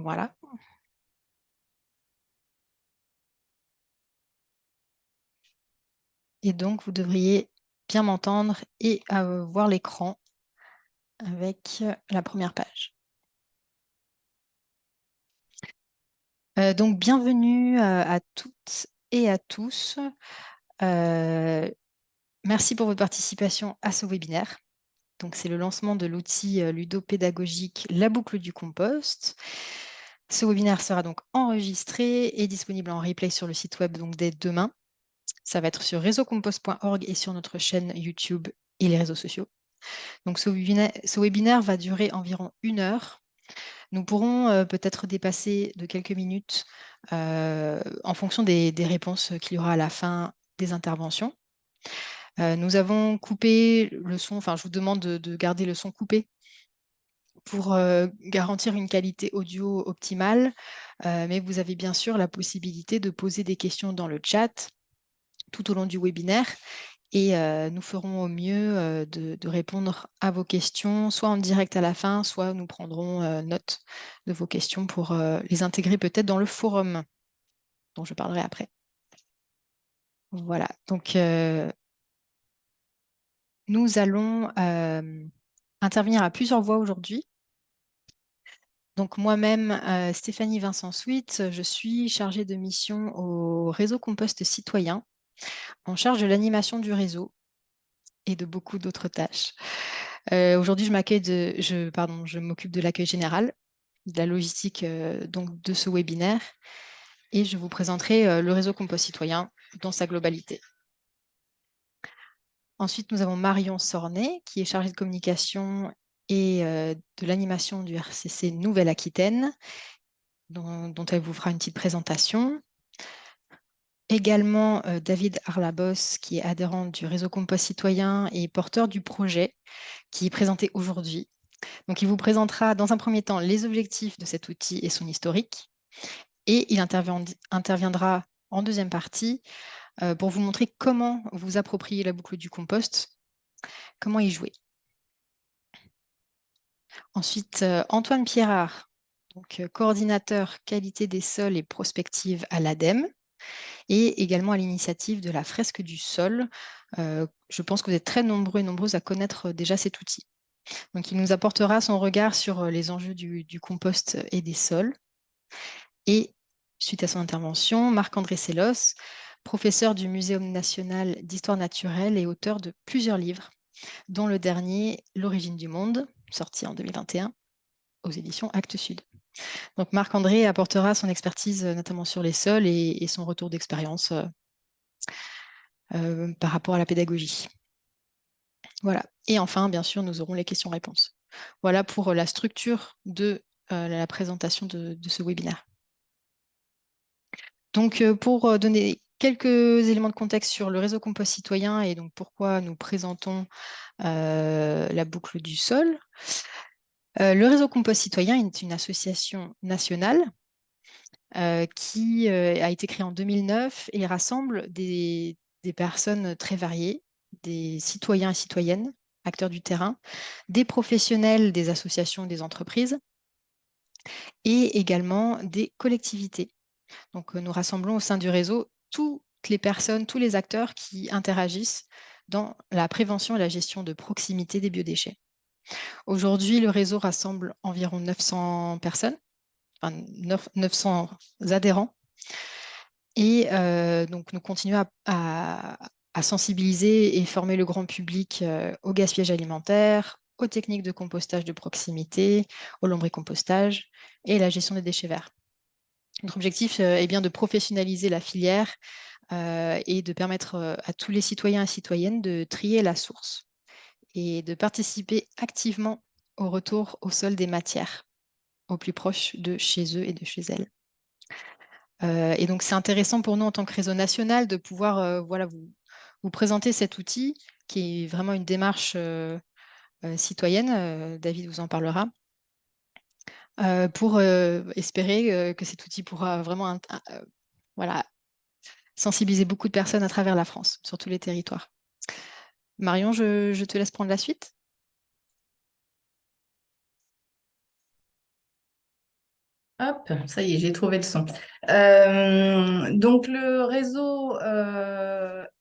Voilà. Et donc, vous devriez bien m'entendre et voir l'écran avec la première page. Donc, bienvenue à toutes et à tous. Merci pour votre participation à ce webinaire. Donc, c'est le lancement de l'outil ludopédagogique La Boucle du Compost. Ce webinaire sera donc enregistré et disponible en replay sur le site web donc dès demain. Ça va être sur réseaucompost.org et sur notre chaîne YouTube et les réseaux sociaux. Donc, ce webinaire va durer environ 1 heure. Nous pourrons peut-être dépasser de quelques minutes en fonction des réponses qu'il y aura à la fin des interventions. Nous avons coupé le son, enfin, je vous demande de garder le son coupé pour garantir une qualité audio optimale, mais vous avez bien sûr la possibilité de poser des questions dans le chat tout au long du webinaire et nous ferons au mieux de répondre à vos questions, soit en direct à la fin, soit nous prendrons note de vos questions pour les intégrer peut-être dans le forum dont je parlerai après. Voilà, donc nous allons intervenir à plusieurs voix aujourd'hui. Donc moi-même, Stéphanie Vincent Sweet, je suis chargée de mission au réseau Compost Citoyen, en charge de l'animation du réseau et de beaucoup d'autres tâches. Aujourd'hui, je m'occupe de l'accueil général, de la logistique donc de ce webinaire, et je vous présenterai le réseau Compost Citoyen dans sa globalité. Ensuite, nous avons Marion Sornet, qui est chargée de communication et de l'animation du RCC Nouvelle-Aquitaine, dont elle vous fera une petite présentation. Également David Arlabos, qui est adhérent du réseau Compost Citoyen et porteur du projet, qui est présenté aujourd'hui. Donc, il vous présentera dans un premier temps les objectifs de cet outil et son historique. Et il interviendra en deuxième partie pour vous montrer comment vous approprier la boucle du compost, comment y jouer. Ensuite, Antoine Pierrard, donc, coordinateur qualité des sols et prospective à l'ADEME, et également à l'initiative de la fresque du sol. Je pense que vous êtes très nombreux et nombreuses à connaître déjà cet outil. Donc, il nous apportera son regard sur les enjeux du compost et des sols. Et suite à son intervention, Marc-André Sellos, professeur du Muséum national d'histoire naturelle et auteur de plusieurs livres, dont le dernier, L'origine du monde, sorti en 2021 aux éditions Actes Sud. Donc Marc-André apportera son expertise notamment sur les sols et son retour d'expérience par rapport à la pédagogie. Voilà. Et enfin, bien sûr, nous aurons les questions-réponses. Voilà pour la structure de la présentation de ce webinaire. Donc, pour donner quelques éléments de contexte sur le réseau Compost Citoyen et donc pourquoi nous présentons la boucle du sol. Le réseau Compost Citoyen est une association nationale qui a été créée en 2009 et rassemble des personnes très variées, des citoyens et citoyennes, acteurs du terrain, des professionnels des associations, des entreprises et également des collectivités. Donc, nous rassemblons au sein du réseau toutes les personnes, tous les acteurs qui interagissent dans la prévention et la gestion de proximité des biodéchets. Aujourd'hui, le réseau rassemble environ 900 personnes, enfin 900 adhérents. Et donc, nous continuons à sensibiliser et former le grand public au gaspillage alimentaire, aux techniques de compostage de proximité, au lombricompostage et la gestion des déchets verts. Notre objectif est bien de professionnaliser la filière et de permettre à tous les citoyens et citoyennes de trier la source et de participer activement au retour au sol des matières, au plus proche de chez eux et de chez elles. Et donc, c'est intéressant pour nous en tant que réseau national de pouvoir voilà, vous présenter cet outil qui est vraiment une démarche citoyenne. David vous en parlera. Pour espérer que cet outil pourra vraiment voilà, sensibiliser beaucoup de personnes à travers la France, sur tous les territoires. Marion, je te laisse prendre la suite. Hop, ça y est, j'ai trouvé le son. Donc le réseau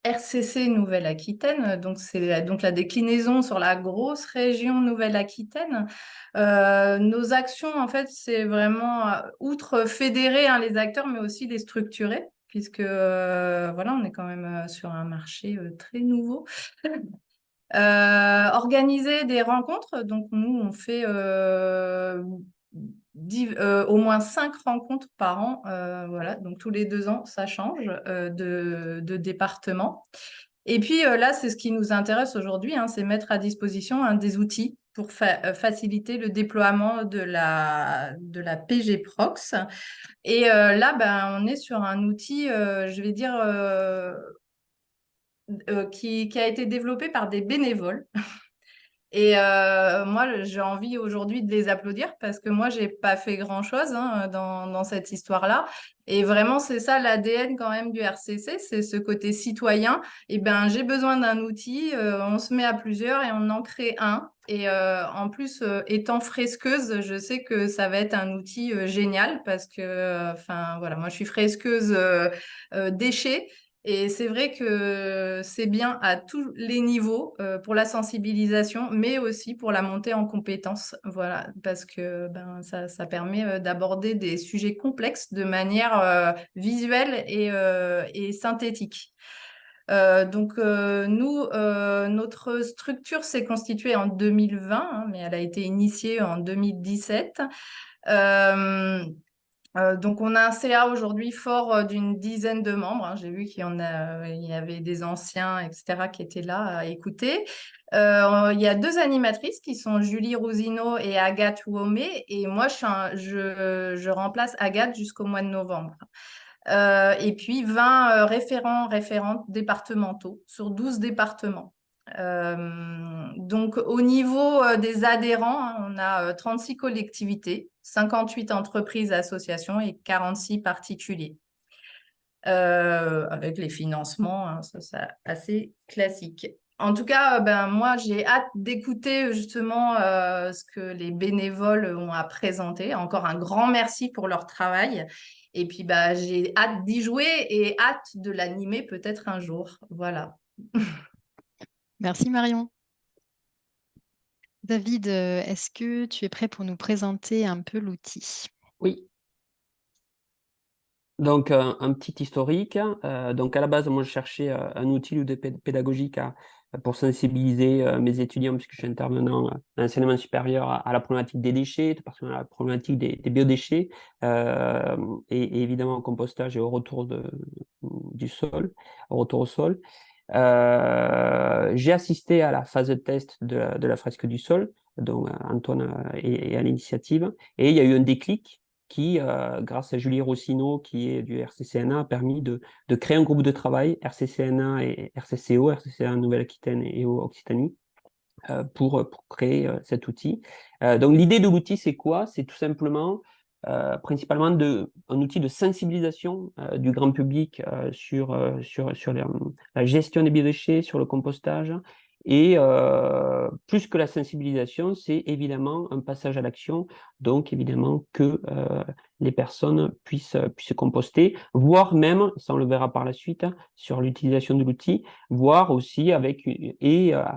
RCC Nouvelle-Aquitaine, donc donc la déclinaison sur la grosse région Nouvelle-Aquitaine. Nos actions, en fait, c'est vraiment outre fédérer hein, les acteurs, mais aussi les structurer, puisque voilà, on est quand même sur un marché très nouveau. Organiser des rencontres. Donc, nous, on fait au moins 5 rencontres par an. Voilà. Donc, tous les 2 ans, ça change de département. Et puis là, c'est ce qui nous intéresse aujourd'hui, hein, c'est mettre à disposition hein, des outils pour faciliter le déploiement de la PG Prox. Et là, ben, on est sur un outil, je vais dire, qui a été développé par des bénévoles. Et moi, j'ai envie aujourd'hui de les applaudir parce que moi, j'ai pas fait grand-chose hein, dans cette histoire-là. Et vraiment, c'est ça l'ADN quand même du RCC, c'est ce côté citoyen. Et ben, j'ai besoin d'un outil, on se met à plusieurs et on en crée un. Et en plus, étant fresqueuse, je sais que ça va être un outil génial parce que, enfin, voilà, moi, je suis fresqueuse déchets. Et c'est vrai que c'est bien à tous les niveaux pour la sensibilisation, mais aussi pour la montée en compétences. Voilà, parce que ben, ça permet d'aborder des sujets complexes de manière visuelle et synthétique. Nous, notre structure s'est constituée en 2020, hein, mais elle a été initiée en 2017. Donc, on a un CA aujourd'hui fort d'une dizaine de membres, hein. J'ai vu il y avait des anciens, etc., qui étaient là à écouter. Il y a 2 animatrices qui sont Julie Rousino et Agathe Womé. Et moi, je remplace Agathe jusqu'au mois de novembre. Et puis 20 référentes départementaux sur 12 départements. Donc, au niveau des adhérents, hein, on a 36 collectivités, 58 entreprises, associations et 46 particuliers. Avec les financements, hein, ça c'est assez classique. En tout cas, ben, moi, j'ai hâte d'écouter justement ce que les bénévoles ont à présenter. Encore un grand merci pour leur travail. Et puis, bah, j'ai hâte d'y jouer et hâte de l'animer peut-être un jour. Voilà. Merci Marion. David, est-ce que tu es prêt pour nous présenter un peu l'outil? Oui, donc un petit historique. Donc à la base, moi je cherchais un outil pédagogique pour sensibiliser mes étudiants, puisque je suis intervenant en enseignement supérieur à la problématique des déchets, tout particulièrement à la problématique des biodéchets, et évidemment au compostage et au retour du sol, au retour au sol. J'ai assisté à la phase de test de la fresque du sol, dont Antoine est à l'initiative, et il y a eu un déclic qui, grâce à Julie Rossino, qui est du RCCNA, a permis de créer un groupe de travail, RCCNA et RCCO, RCCNA Nouvelle-Aquitaine et Occitanie, pour créer cet outil. Donc l'idée de l'outil, c'est quoi? C'est tout simplement, principalement, un outil de sensibilisation du grand public sur la gestion des biodéchets, sur le compostage. Et plus que la sensibilisation, c'est évidemment un passage à l'action, donc évidemment que les personnes puissent composter, voire même, ça on le verra par la suite, hein, sur l'utilisation de l'outil, voire aussi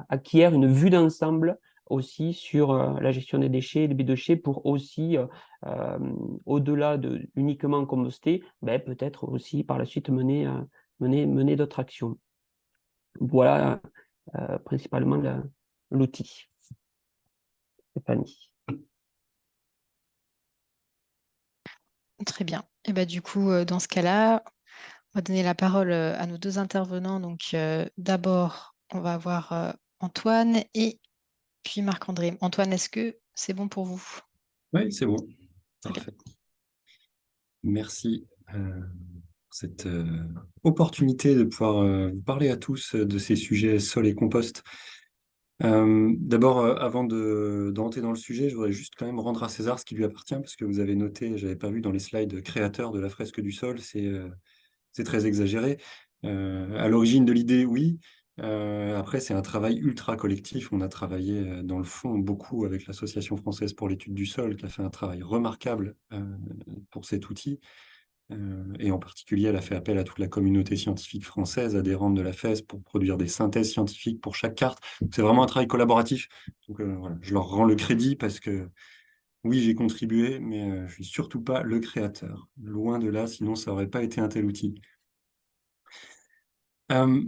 acquiert une vue d'ensemble aussi sur la gestion des déchets, des biodéchets, pour aussi, au-delà de uniquement composter, ben, peut-être aussi par la suite mener d'autres actions. Voilà principalement l'outil. Stéphanie. Très bien. Et bah, du coup, dans ce cas-là, on va donner la parole à nos 2 intervenants. Donc, d'abord, on va avoir Antoine et puis Marc-André. Antoine, est-ce que c'est bon pour vous? Oui, c'est bon. Très bien. Parfait. Merci pour cette opportunité de pouvoir vous parler à tous de ces sujets sol et compost. D'abord, avant de rentrer dans le sujet, je voudrais juste quand même rendre à César ce qui lui appartient, parce que vous avez noté, j'avais pas vu dans les slides créateurs de la fresque du sol, c'est très exagéré. À l'origine de l'idée, oui, Après, c'est un travail ultra collectif. On a travaillé dans le fond beaucoup avec l'Association française pour l'étude du sol, qui a fait un travail remarquable pour cet outil. Et en particulier, elle a fait appel à toute la communauté scientifique française, adhérente de la FES, pour produire des synthèses scientifiques pour chaque carte. C'est vraiment un travail collaboratif. Donc voilà, je leur rends le crédit parce que oui, j'ai contribué, mais je suis surtout pas le créateur. Loin de là, sinon ça aurait pas été un tel outil. Euh,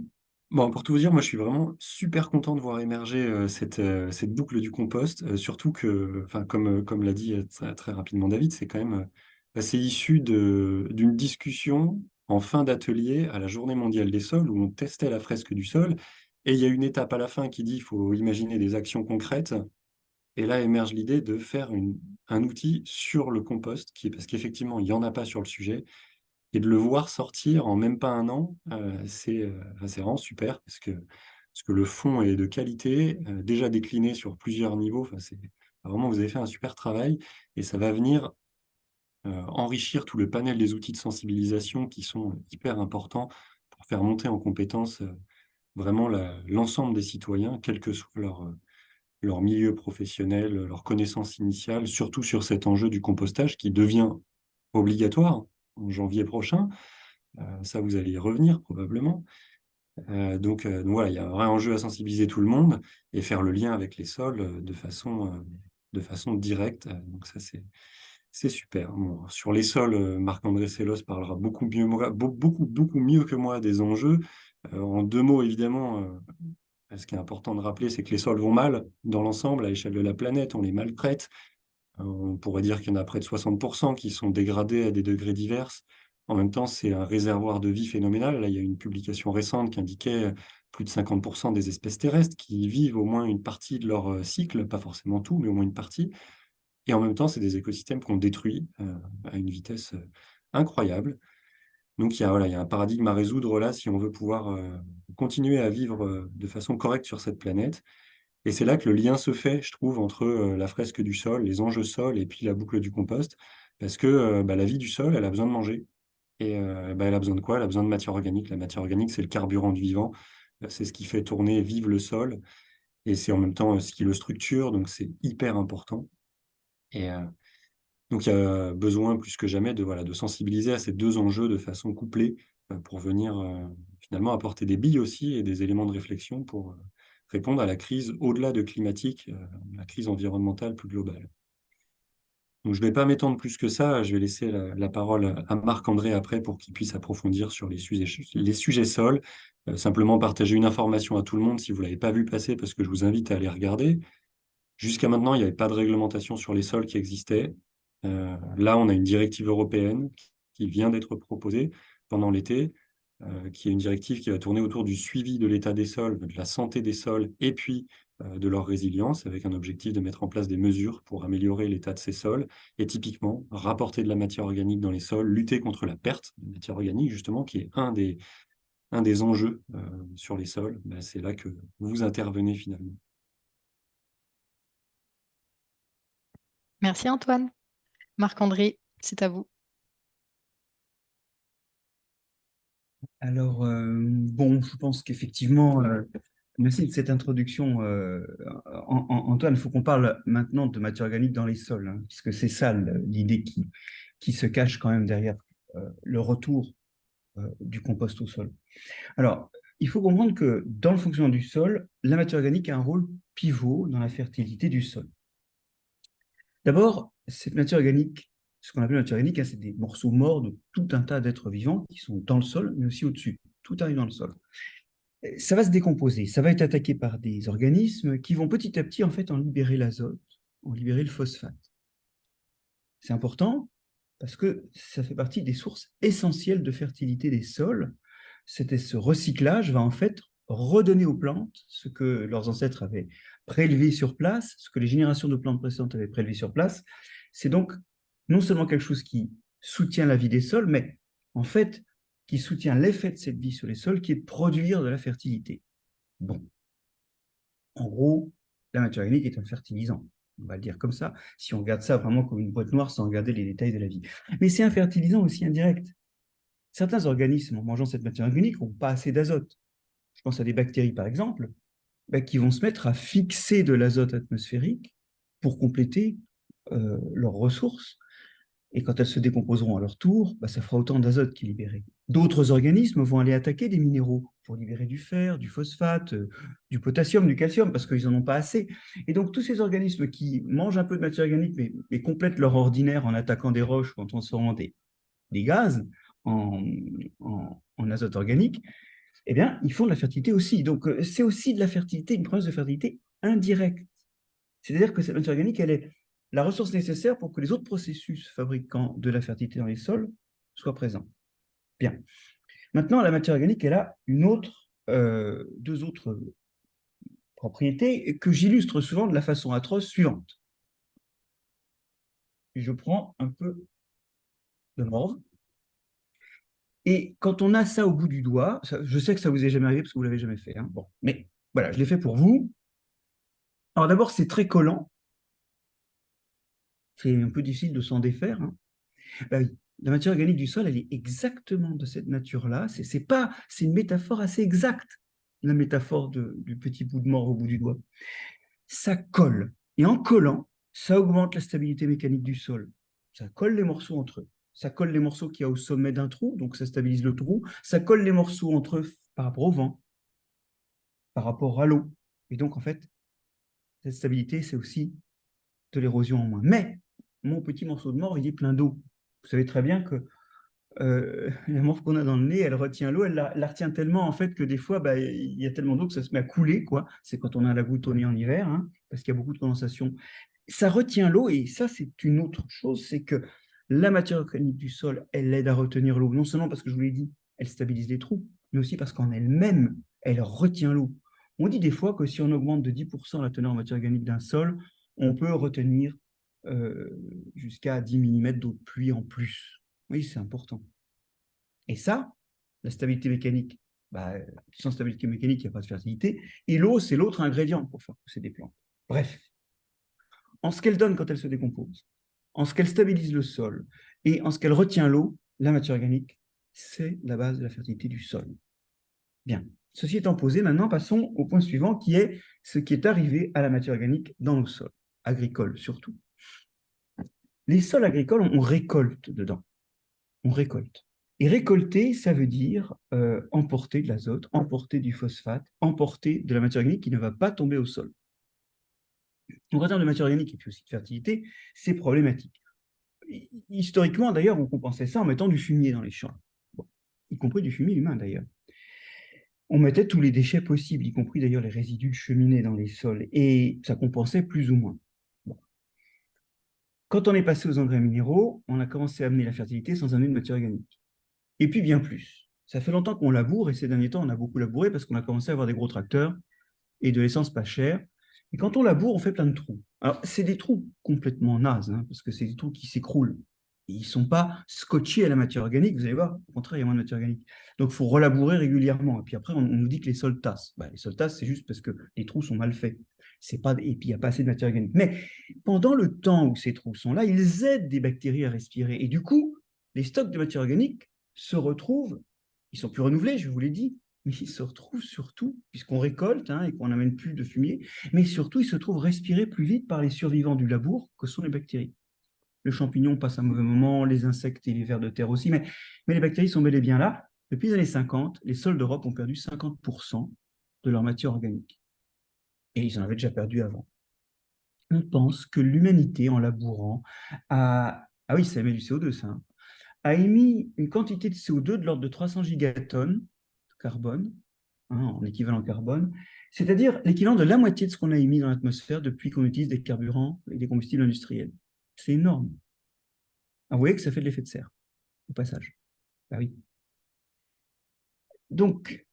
bon, pour tout vous dire, moi je suis vraiment super content de voir émerger cette boucle du compost, surtout que, enfin, comme l'a dit très rapidement David, c'est quand même c'est issu d'une discussion en fin d'atelier à la Journée mondiale des sols où on testait la fresque du sol. Et il y a une étape à la fin qui dit il faut imaginer des actions concrètes. Et là émerge l'idée de faire un outil sur le compost, parce qu'effectivement, il n'y en a pas sur le sujet. Et de le voir sortir en même pas un an, c'est vraiment super parce que le fond est de qualité, déjà décliné sur plusieurs niveaux. Enfin, vraiment, vous avez fait un super travail et ça va venir enrichir tout le panel des outils de sensibilisation qui sont hyper importants pour faire monter en compétence vraiment l'ensemble des citoyens, quel que soit leur milieu professionnel, leur connaissance initiale, surtout sur cet enjeu du compostage qui devient obligatoire en janvier prochain. Ça, vous allez y revenir probablement. Donc voilà, il y a un vrai enjeu à sensibiliser tout le monde et faire le lien avec les sols de façon directe. Donc ça, c'est super. Bon, sur les sols, Marc-André Sellos parlera beaucoup mieux, beaucoup mieux que moi des enjeux. En 2 mots, évidemment, ce qui est important de rappeler, c'est que les sols vont mal dans l'ensemble, à l'échelle de la planète, on les maltraite. On pourrait dire qu'il y en a près de 60% qui sont dégradés à des degrés divers. En même temps, c'est un réservoir de vie phénoménal. Là, il y a une publication récente qui indiquait plus de 50% des espèces terrestres qui vivent au moins une partie de leur cycle, pas forcément tout, mais au moins une partie. Et en même temps, c'est des écosystèmes qu'on détruit à une vitesse incroyable. Donc, voilà, il y a un paradigme à résoudre là si on veut pouvoir continuer à vivre de façon correcte sur cette planète. Et c'est là que le lien se fait, je trouve, entre la fresque du sol, les enjeux sol et puis la boucle du compost. Parce que la vie du sol, elle a besoin de manger. Et elle a besoin de quoi? Elle a besoin de matière organique. La matière organique, c'est le carburant du vivant. C'est ce qui fait tourner, vivre le sol. Et c'est en même temps ce qui le structure. Donc, c'est hyper important. Et donc, il y a besoin plus que jamais voilà, de sensibiliser à ces deux enjeux de façon couplée pour venir finalement apporter des billes aussi et des éléments de réflexion pour répondre à la crise au-delà de climatique, la crise environnementale plus globale. Donc, je ne vais pas m'étendre plus que ça. Je vais laisser la parole à Marc-André après pour qu'il puisse approfondir sur les sujets sols. Simplement partager une information à tout le monde si vous ne l'avez pas vu passer, parce que je vous invite à aller regarder. Jusqu'à maintenant, il n'y avait pas de réglementation sur les sols qui existait. Là, on a une directive européenne qui vient d'être proposée pendant l'été, qui est une directive qui va tourner autour du suivi de l'état des sols, de la santé des sols et puis de leur résilience, avec un objectif de mettre en place des mesures pour améliorer l'état de ces sols et typiquement rapporter de la matière organique dans les sols, lutter contre la perte de matière organique, justement, qui est un des enjeux sur les sols. C'est là que vous intervenez finalement. Merci Antoine. Marc-André, c'est à vous. Alors, bon, je pense qu'effectivement, merci de cette introduction. Antoine, il faut qu'on parle maintenant de matière organique dans les sols, hein, puisque c'est ça l'idée qui se cache quand même derrière le retour du compost au sol. Alors, il faut comprendre que dans le fonctionnement du sol, la matière organique a un rôle pivot dans la fertilité du sol. D'abord, cette matière organique, ce qu'on appelle la matière organique, hein, c'est des morceaux morts de tout un tas d'êtres vivants qui sont dans le sol, mais aussi au-dessus. Tout arrive dans le sol. Ça va se décomposer, ça va être attaqué par des organismes qui vont petit à petit en fait en libérer l'azote, en libérer le phosphate. C'est important parce que ça fait partie des sources essentielles de fertilité des sols. Ce recyclage va en fait redonner aux plantes ce que leurs ancêtres avaient prélevé sur place, ce que les générations de plantes précédentes avaient prélevé sur place. C'est donc non seulement quelque chose qui soutient la vie des sols, mais en fait qui soutient l'effet de cette vie sur les sols, qui est de produire de la fertilité. Bon. En gros, la matière organique est un fertilisant. On va le dire comme ça, si on regarde ça vraiment comme une boîte noire sans regarder les détails de la vie. Mais c'est un fertilisant aussi indirect. Certains organismes, en mangeant cette matière organique, n'ont pas assez d'azote. je pense à des bactéries par exemple, qui vont se mettre à fixer de l'azote atmosphérique pour compléter leurs ressources. Et quand elles se décomposeront à leur tour, ça fera autant d'azote qui est libéré. D'autres organismes vont aller attaquer des minéraux pour libérer du fer, du phosphate, du potassium, du calcium, parce qu'ils n'en ont pas assez. Et donc, tous ces organismes qui mangent un peu de matière organique, mais complètent leur ordinaire en attaquant des roches ou en transformant des gaz en azote organique, eh bien, ils font de la fertilité aussi. Donc, c'est aussi de la fertilité, une promesse de fertilité indirecte. C'est-à-dire que cette matière organique, elle est la ressource nécessaire pour que les autres processus fabriquant de la fertilité dans les sols soient présents. Bien. Maintenant, la matière organique, elle a deux autres propriétés que j'illustre souvent de la façon atroce suivante. Je prends un peu de morve. Et quand on a ça au bout du doigt, je sais que ça vous est jamais arrivé parce que vous l'avez jamais fait. Bon, mais voilà, je l'ai fait pour vous. Alors d'abord, c'est très collant. C'est un peu difficile de s'en défaire. Oui, la matière organique du sol, elle est exactement de cette nature-là. C'est une métaphore assez exacte, la métaphore du petit bout de mort au bout du doigt. Ça colle. Et en collant, ça augmente la stabilité mécanique du sol. Ça colle les morceaux entre eux. Ça colle les morceaux qu'il y a au sommet d'un trou, donc ça stabilise le trou. Ça colle les morceaux entre eux par rapport au vent, par rapport à l'eau. Et donc, en fait, cette stabilité, c'est aussi de l'érosion en moins. Mais mon petit morceau de mort, il est plein d'eau. Vous savez très bien que la morve qu'on a dans le nez, elle retient l'eau, elle la retient tellement en fait que des fois, il y a tellement d'eau que ça se met à couler, quoi. C'est quand on a la goutte au nez en hiver, parce qu'il y a beaucoup de condensation. Ça retient l'eau et ça, c'est une autre chose, c'est que la matière organique du sol, elle aide à retenir l'eau, non seulement parce que je vous l'ai dit, elle stabilise les trous, mais aussi parce qu'en elle-même, elle retient l'eau. On dit des fois que si on augmente de 10% la teneur en matière organique d'un sol, on peut retenir jusqu'à 10 mm d'eau de pluie en plus. Oui, c'est important. Et ça, la stabilité mécanique, sans stabilité mécanique, il n'y a pas de fertilité. Et l'eau, c'est l'autre ingrédient pour faire pousser des plantes. Bref, en ce qu'elle donne quand elle se décompose, en ce qu'elle stabilise le sol et en ce qu'elle retient l'eau, la matière organique, c'est la base de la fertilité du sol. Bien. Ceci étant posé, maintenant passons au point suivant qui est ce qui est arrivé à la matière organique dans nos sols, agricoles surtout. Les sols agricoles, on récolte dedans. On récolte. Et récolter, ça veut dire emporter de l'azote, emporter du phosphate, emporter de la matière organique qui ne va pas tomber au sol. Donc en termes de matière organique et puis aussi de fertilité, c'est problématique. Historiquement, d'ailleurs, on compensait ça en mettant du fumier dans les champs, y compris du fumier humain d'ailleurs. On mettait tous les déchets possibles, y compris d'ailleurs les résidus de cheminée dans les sols, et ça compensait plus ou moins. Quand on est passé aux engrais minéraux, on a commencé à amener la fertilité sans amener de matière organique. Et puis bien plus. Ça fait longtemps qu'on laboure, et ces derniers temps, on a beaucoup labouré parce qu'on a commencé à avoir des gros tracteurs et de l'essence pas chère. Et quand on laboure, on fait plein de trous. Alors, c'est des trous complètement nazes, parce que c'est des trous qui s'écroulent. Et ils ne sont pas scotchés à la matière organique, vous allez voir, au contraire, il y a moins de matière organique. Donc, il faut relabourer régulièrement. Et puis après, on nous dit que les sols tassent. Les sols tassent, c'est juste parce que les trous sont mal faits. Et puis, il n'y a pas assez de matière organique. Mais pendant le temps où ces trous sont là, ils aident des bactéries à respirer. Et du coup, les stocks de matière organique se retrouvent, ils ne sont plus renouvelés, je vous l'ai dit, mais ils se retrouvent surtout, puisqu'on récolte et qu'on n'amène plus de fumier, mais surtout, ils se trouvent respirés plus vite par les survivants du labour que sont les bactéries. Le champignon passe un mauvais moment, les insectes et les vers de terre aussi, mais les bactéries sont bel et bien là. Depuis les années 50, les sols d'Europe ont perdu 50% de leur matière organique. Et ils en avaient déjà perdu avant. On pense que l'humanité, en labourant, ah oui, ça émet du CO2, ça, a émis une quantité de CO2 de l'ordre de 300 gigatonnes de carbone, en équivalent carbone, c'est-à-dire l'équivalent de la moitié de ce qu'on a émis dans l'atmosphère depuis qu'on utilise des carburants et des combustibles industriels. C'est énorme. Alors, vous voyez que ça fait de l'effet de serre, au passage. Oui. Donc,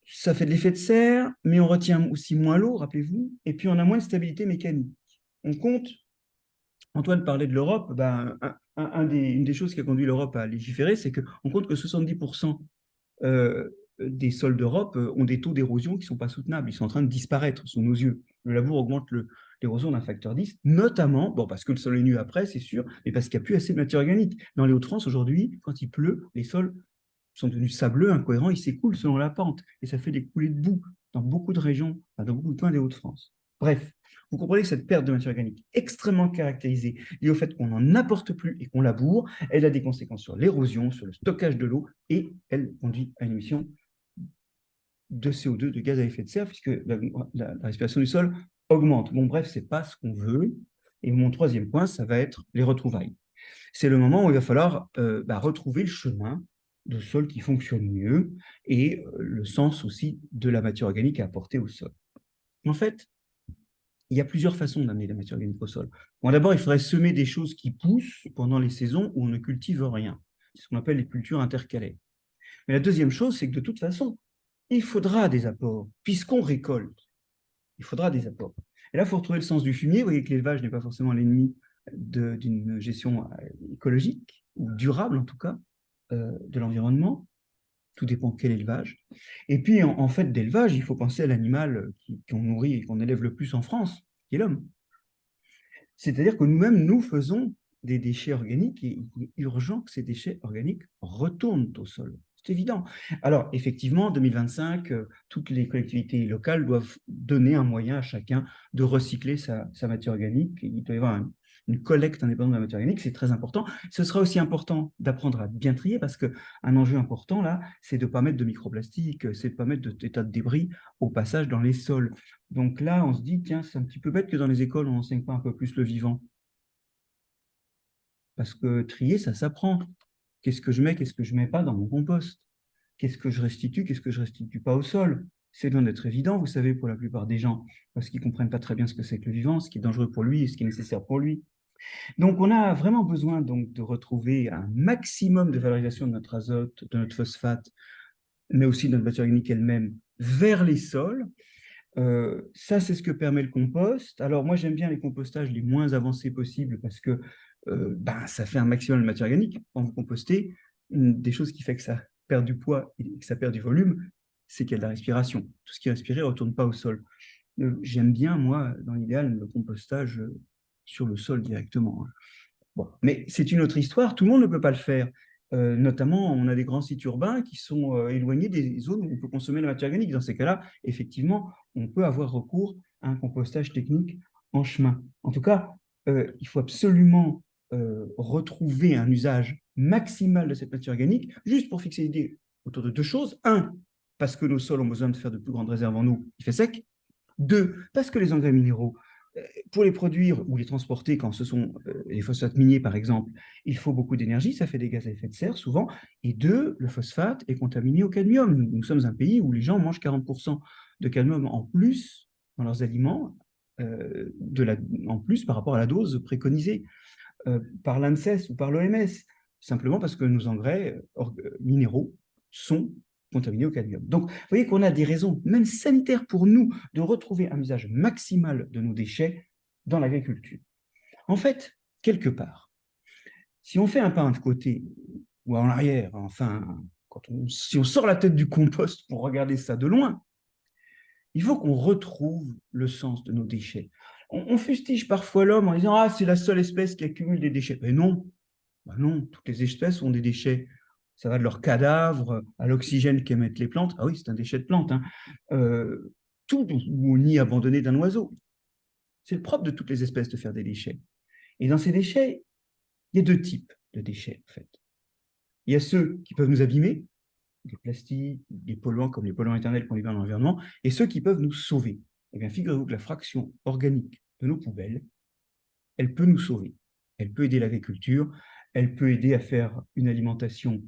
ça fait de l'effet de serre, mais on retient aussi moins l'eau, rappelez-vous, et puis on a moins de stabilité mécanique. On compte, Antoine parlait de l'Europe, une des choses qui a conduit l'Europe à légiférer, c'est qu'on compte que 70% des sols d'Europe ont des taux d'érosion qui ne sont pas soutenables. Ils sont en train de disparaître sous nos yeux. Le labour augmente l'érosion d'un facteur 10, notamment, parce que le sol est nu après, c'est sûr, mais parce qu'il n'y a plus assez de matière organique. Dans les Hauts-de-France, aujourd'hui, quand il pleut, les sols sont devenus sableux, incohérents, ils s'écoulent selon la pente. Et ça fait des coulées de boue dans beaucoup de régions, dans beaucoup de coins des Hauts-de-France. Bref, vous comprenez que cette perte de matière organique extrêmement caractérisée, liée au fait qu'on n'en apporte plus et qu'on laboure, elle a des conséquences sur l'érosion, sur le stockage de l'eau, et elle conduit à une émission de CO2, de gaz à effet de serre, puisque la respiration du sol augmente. Bon, bref, ce n'est pas ce qu'on veut. Et mon troisième point, ça va être les retrouvailles. C'est le moment où il va falloir retrouver le chemin de sol qui fonctionne mieux et le sens aussi de la matière organique à apporter au sol. En fait, il y a plusieurs façons d'amener la matière organique au sol. Bon, d'abord, il faudrait semer des choses qui poussent pendant les saisons où on ne cultive rien. C'est ce qu'on appelle les cultures intercalaires. Mais la deuxième chose, c'est que de toute façon, il faudra des apports, puisqu'on récolte. Il faudra des apports. Et là, il faut retrouver le sens du fumier. Vous voyez que l'élevage n'est pas forcément l'ennemi d'une gestion écologique, ou durable en tout cas, de l'environnement. Tout dépend de quel élevage. Et puis, en fait d'élevage, il faut penser à l'animal qu'on nourrit et qu'on élève le plus en France, qui est l'homme. C'est-à-dire que nous-mêmes, nous faisons des déchets organiques et il est urgent que ces déchets organiques retournent au sol. C'est évident. Alors, effectivement, en 2025, toutes les collectivités locales doivent donner un moyen à chacun de recycler sa matière organique. Il doit y avoir une collecte indépendante de la matière organique, c'est très important. Ce sera aussi important d'apprendre à bien trier parce qu'un enjeu important, là, c'est de ne pas mettre de microplastiques, c'est de ne pas mettre de tas de débris au passage dans les sols. Donc là, on se dit, tiens, c'est un petit peu bête que dans les écoles, on n'enseigne pas un peu plus le vivant. Parce que trier, ça s'apprend. Qu'est-ce que je mets, qu'est-ce que je ne mets pas dans mon compost? Qu'est-ce que je restitue, qu'est-ce que je ne restitue pas au sol? C'est loin d'être évident, vous savez, pour la plupart des gens, parce qu'ils ne comprennent pas très bien ce que c'est que le vivant, ce qui est dangereux pour lui et ce qui est nécessaire pour lui. Donc, on a vraiment besoin donc, de retrouver un maximum de valorisation de notre azote, de notre phosphate, mais aussi de notre matière organique elle-même, vers les sols. Ça, c'est ce que permet le compost. Alors, moi, j'aime bien les compostages les moins avancés possibles parce que ça fait un maximum de matière organique. Quand vous compostez, une des choses qui fait que ça perd du poids et que ça perd du volume, c'est qu'il y a de la respiration. Tout ce qui est respiré ne retourne pas au sol. J'aime bien, moi, dans l'idéal, le compostage sur le sol directement. Bon, mais c'est une autre histoire, tout le monde ne peut pas le faire. Notamment, on a des grands sites urbains qui sont éloignés des zones où on peut consommer la matière organique. Dans ces cas-là, effectivement, on peut avoir recours à un compostage technique en chemin. En tout cas, il faut absolument retrouver un usage maximal de cette matière organique, juste pour fixer l'idée autour de deux choses. Un, parce que nos sols ont besoin de faire de plus grandes réserves en eau, il fait sec. Deux, parce que les engrais minéraux, pour les produire ou les transporter quand ce sont les phosphates miniers, par exemple, il faut beaucoup d'énergie, ça fait des gaz à effet de serre souvent. Et deux, le phosphate est contaminé au cadmium. Nous sommes un pays où les gens mangent 40% de cadmium en plus dans leurs aliments, en plus par rapport à la dose préconisée par l'ANSES ou par l'OMS, simplement parce que nos engrais minéraux sont contaminés au cadmium. Donc, vous voyez qu'on a des raisons, même sanitaires, pour nous, de retrouver un usage maximal de nos déchets dans l'agriculture. En fait, quelque part, si on fait un pas de côté ou en arrière, enfin, si on sort la tête du compost pour regarder ça de loin, il faut qu'on retrouve le sens de nos déchets. On fustige parfois l'homme en disant « Ah, c'est la seule espèce qui accumule des déchets ». Mais non, non, toutes les espèces ont des déchets. Ça va de leurs cadavres à l'oxygène qu'émettent les plantes. Ah oui, c'est un déchet de plante. Hein. Tout ou au nid abandonné d'un oiseau. C'est le propre de toutes les espèces de faire des déchets. Et dans ces déchets, il y a deux types de déchets, en fait. Il y a ceux qui peuvent nous abîmer, des plastiques, des polluants comme les polluants éternels qu'on libère dans l'environnement, et ceux qui peuvent nous sauver. Eh bien, figurez-vous que la fraction organique de nos poubelles, elle peut nous sauver. Elle peut aider l'agriculture, elle peut aider à faire une alimentation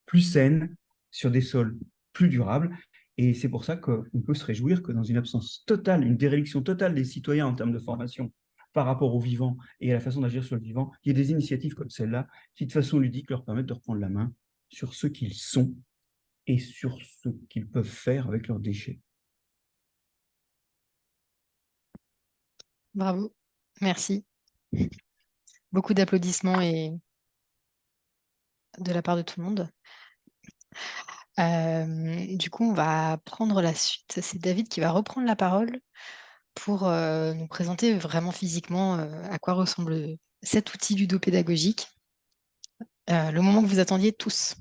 plus saine, sur des sols plus durables. Et c'est pour ça qu'on peut se réjouir que dans une absence totale, une déréliction totale des citoyens en termes de formation par rapport au vivant et à la façon d'agir sur le vivant, il y ait des initiatives comme celle-là qui, de façon ludique, leur permettent de reprendre la main sur ce qu'ils sont et sur ce qu'ils peuvent faire avec leurs déchets. Bravo, merci. Beaucoup d'applaudissements et de la part de tout le monde. Du coup, on va prendre la suite. C'est David qui va reprendre la parole pour nous présenter vraiment physiquement à quoi ressemble cet outil ludopédagogique. Le moment que vous attendiez tous.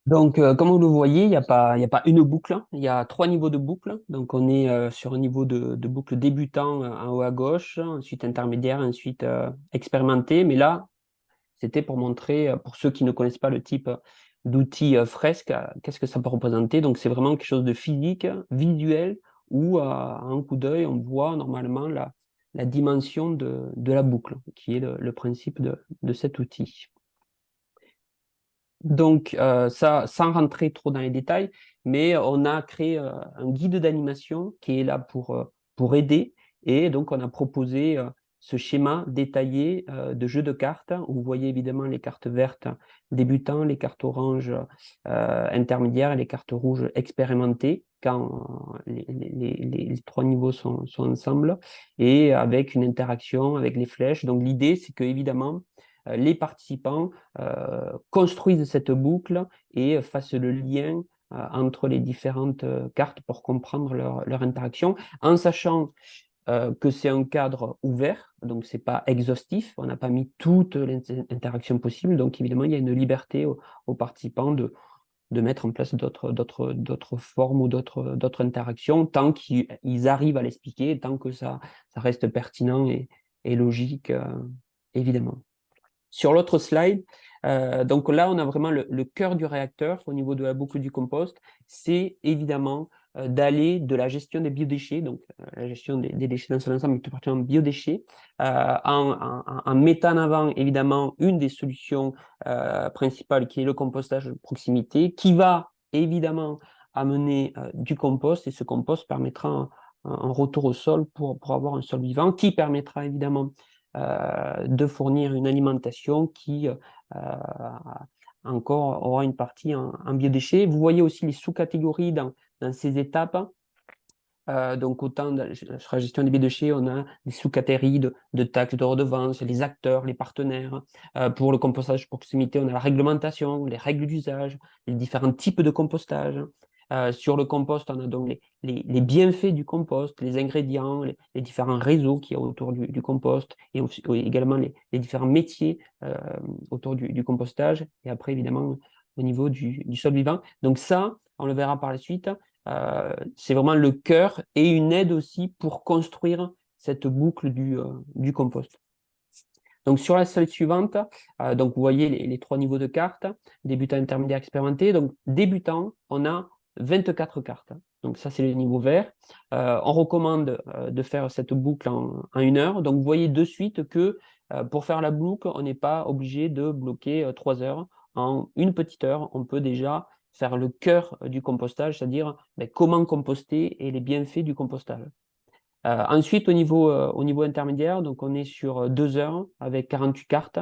Donc, comme vous le voyez, il y a pas une boucle, il y a 3 niveaux de boucle. Donc, on est sur un niveau de boucle débutant en haut à gauche, ensuite intermédiaire, ensuite expérimenté. Mais là, c'était pour montrer, pour ceux qui ne connaissent pas le type d'outil fresque, qu'est-ce que ça peut représenter. Donc, c'est vraiment quelque chose de physique, visuel, où à un coup d'œil, on voit normalement la dimension de la boucle, qui est le principe de cet outil. Donc, ça, sans rentrer trop dans les détails, mais on a créé un guide d'animation qui est là pour aider. Et donc, on a proposé ce schéma détaillé de jeu de cartes, où vous voyez évidemment les cartes vertes débutants, les cartes oranges intermédiaires et les cartes rouges expérimentées, quand les 3 niveaux sont ensemble, et avec une interaction avec les flèches. Donc, l'idée, c'est que évidemment, les participants construisent cette boucle et fassent le lien entre les différentes cartes pour comprendre leur interaction, en sachant que c'est un cadre ouvert, donc c'est pas exhaustif, on n'a pas mis toutes les interactions possibles, donc évidemment il y a une liberté aux participants de mettre en place d'autres formes ou d'autres interactions, tant qu'ils arrivent à l'expliquer, tant que ça reste pertinent et logique, évidemment. Sur l'autre slide, donc là, on a vraiment le cœur du réacteur au niveau de la boucle du compost. C'est évidemment d'aller de la gestion des biodéchets, donc la gestion des déchets dans son ensemble, mais tout particulièrement biodéchets, en mettant en avant évidemment une des solutions principales qui est le compostage de proximité, qui va évidemment amener du compost, et ce compost permettra un retour au sol pour avoir un sol vivant, qui permettra évidemment de fournir une alimentation qui encore aura une partie en biodéchets. Vous voyez aussi les sous-catégories dans ces étapes. Donc, autant sur la gestion des biodéchets, on a des sous-catégories de taxes, de redevances, les acteurs, les partenaires. Pour le compostage proximité, on a la réglementation, les règles d'usage, les différents types de compostage. Sur le compost, on a donc les bienfaits du compost, les ingrédients, les différents réseaux qu'il y a autour du compost, et aussi, également les différents métiers autour du compostage, et après, évidemment, au niveau du sol vivant. Donc ça, on le verra par la suite, c'est vraiment le cœur et une aide aussi pour construire cette boucle du compost. Donc sur la slide suivante, donc vous voyez les 3 niveaux de cartes, débutant, intermédiaire, expérimenté. Donc débutant, on a 24 cartes. Donc ça, c'est le niveau vert. On recommande de faire cette boucle en 1 heure. Donc vous voyez de suite que pour faire la boucle, on n'est pas obligé de bloquer 3 heures. En une petite heure, on peut déjà faire le cœur du compostage, c'est-à-dire comment composter et les bienfaits du compostage. Ensuite, au niveau intermédiaire, donc on est sur 2 heures avec 48 cartes.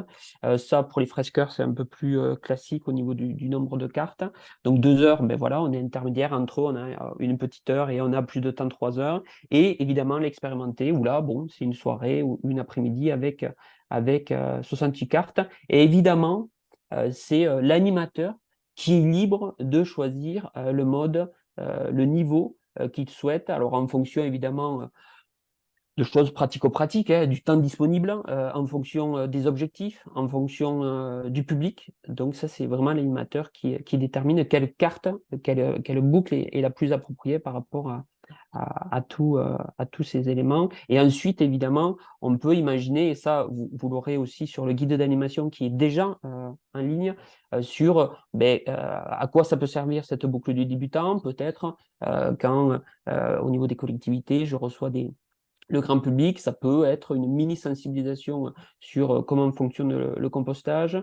Ça, pour les fresqueurs, c'est un peu plus classique au niveau du nombre de cartes. Donc 2 heures, ben voilà, on est intermédiaire. Entre eux, on a une petite heure et on a plus de temps, 3 heures. Et évidemment, l'expérimenté, où là, bon, c'est une soirée ou une après-midi avec 68 cartes. Et évidemment, c'est l'animateur qui est libre de choisir le mode, le niveau qu'il souhaite. Alors, en fonction, évidemment, de choses pratico-pratiques, hein, du temps disponible, en fonction des objectifs, en fonction du public. Donc ça, c'est vraiment l'animateur qui détermine quelle carte, quelle boucle est la plus appropriée par rapport à tous ces éléments. Et ensuite, évidemment, on peut imaginer, et ça, vous l'aurez aussi sur le guide d'animation qui est déjà en ligne, sur à quoi ça peut servir cette boucle du débutant, peut-être quand au niveau des collectivités, je reçois le grand public, ça peut être une mini-sensibilisation sur comment fonctionne le compostage,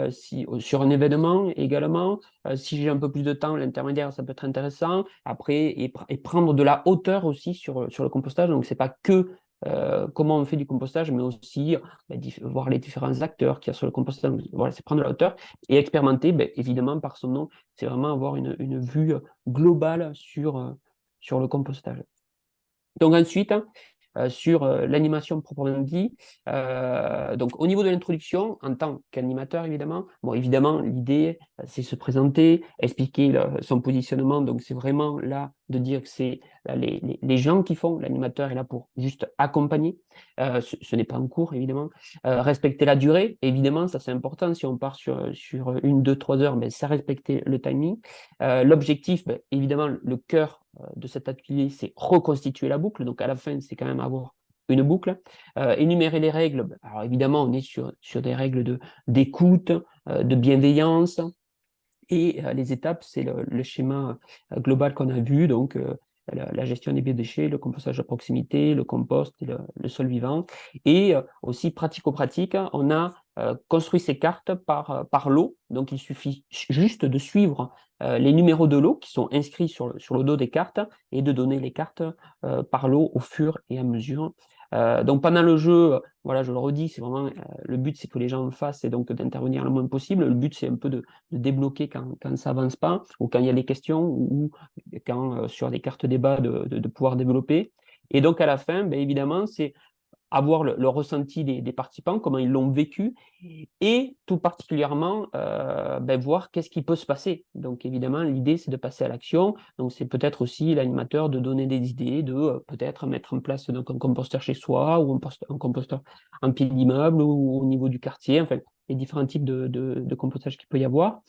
sur un événement également. Si j'ai un peu plus de temps, l'intermédiaire, ça peut être intéressant. Après, et prendre de la hauteur aussi sur le compostage. Donc, c'est pas que comment on fait du compostage, mais aussi voir les différents acteurs qu'il y a sur le compostage. Voilà, c'est prendre de la hauteur. Et expérimenter, évidemment, par son nom, c'est vraiment avoir une vue globale sur le compostage. Donc ensuite, sur l'animation proprement dit. Donc, au niveau de l'introduction, en tant qu'animateur, évidemment, bon, évidemment, l'idée, c'est se présenter, expliquer son positionnement. Donc, c'est vraiment là de dire que c'est les gens qui font. L'animateur est là pour juste accompagner. Ce n'est pas en cours, évidemment. Respecter la durée, évidemment, ça c'est important. Si on part sur 1, 2, 3 heures, ben, ça respecter le timing. L'objectif, ben, évidemment, le cœur de cet atelier, c'est reconstituer la boucle. Donc, à la fin, c'est quand même avoir une boucle. Énumérer les règles. Ben, alors, évidemment, on est sur des règles d'écoute, de bienveillance. Et les étapes, c'est le schéma global qu'on a vu, donc la gestion des biodéchets, le compostage à proximité, le compost et le sol vivant. Et aussi pratico-pratique, on a construit ces cartes par lot, donc il suffit juste de suivre les numéros de lot qui sont inscrits sur le dos des cartes et de donner les cartes par lot au fur et à mesure. Donc pendant le jeu, voilà, je le redis, c'est vraiment le but, c'est que les gens en fassent et donc d'intervenir le moins possible. Le but, c'est un peu de débloquer quand ça avance pas ou quand il y a des questions ou quand sur des cartes débat de pouvoir développer. Et donc à la fin, ben, évidemment, c'est avoir le ressenti des participants, comment ils l'ont vécu, et tout particulièrement ben, voir qu'est-ce qui peut se passer. Donc évidemment, l'idée, c'est de passer à l'action. Donc c'est peut-être aussi l'animateur de donner des idées, de peut-être mettre en place donc, un composteur chez soi, ou un composteur en pied d'immeuble, ou au niveau du quartier, enfin, les différents types de compostage qu'il peut y avoir.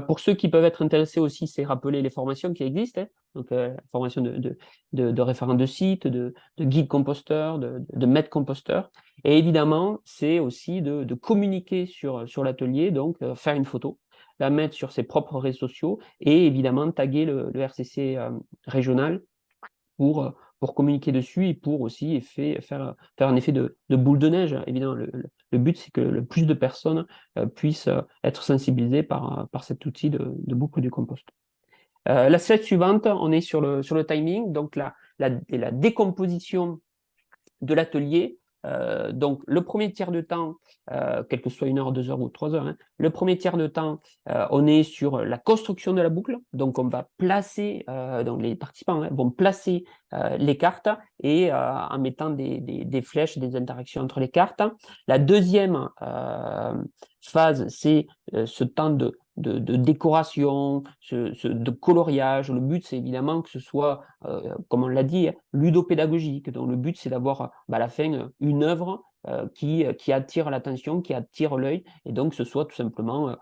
Pour ceux qui peuvent être intéressés aussi, c'est rappeler les formations qui existent, hein. Donc formation de référents de site, de guide composteur, de maître composteur. Et évidemment, c'est aussi de communiquer sur l'atelier, donc faire une photo, la mettre sur ses propres réseaux sociaux et évidemment taguer le RCC régional pour communiquer dessus et pour aussi faire un effet de boule de neige. Évidemment, le but, c'est que le plus de personnes puissent être sensibilisées par cet outil de boucle du compost. La slide suivante, on est sur le timing, donc la décomposition de l'atelier. Donc, le premier tiers de temps, quel que soit 1 heure, 2 heures ou 3 heures, hein, le premier tiers de temps, on est sur la construction de la boucle. Donc, on va placer, donc les participants vont placer les cartes et en mettant des flèches, des interactions entre les cartes. La deuxième phase, c'est ce temps de décoration, de coloriage. Le but, c'est évidemment que ce soit, comme on l'a dit, ludopédagogique. Donc, le but, c'est d'avoir à la fin une œuvre qui attire l'attention, qui attire l'œil, et donc que ce soit tout simplement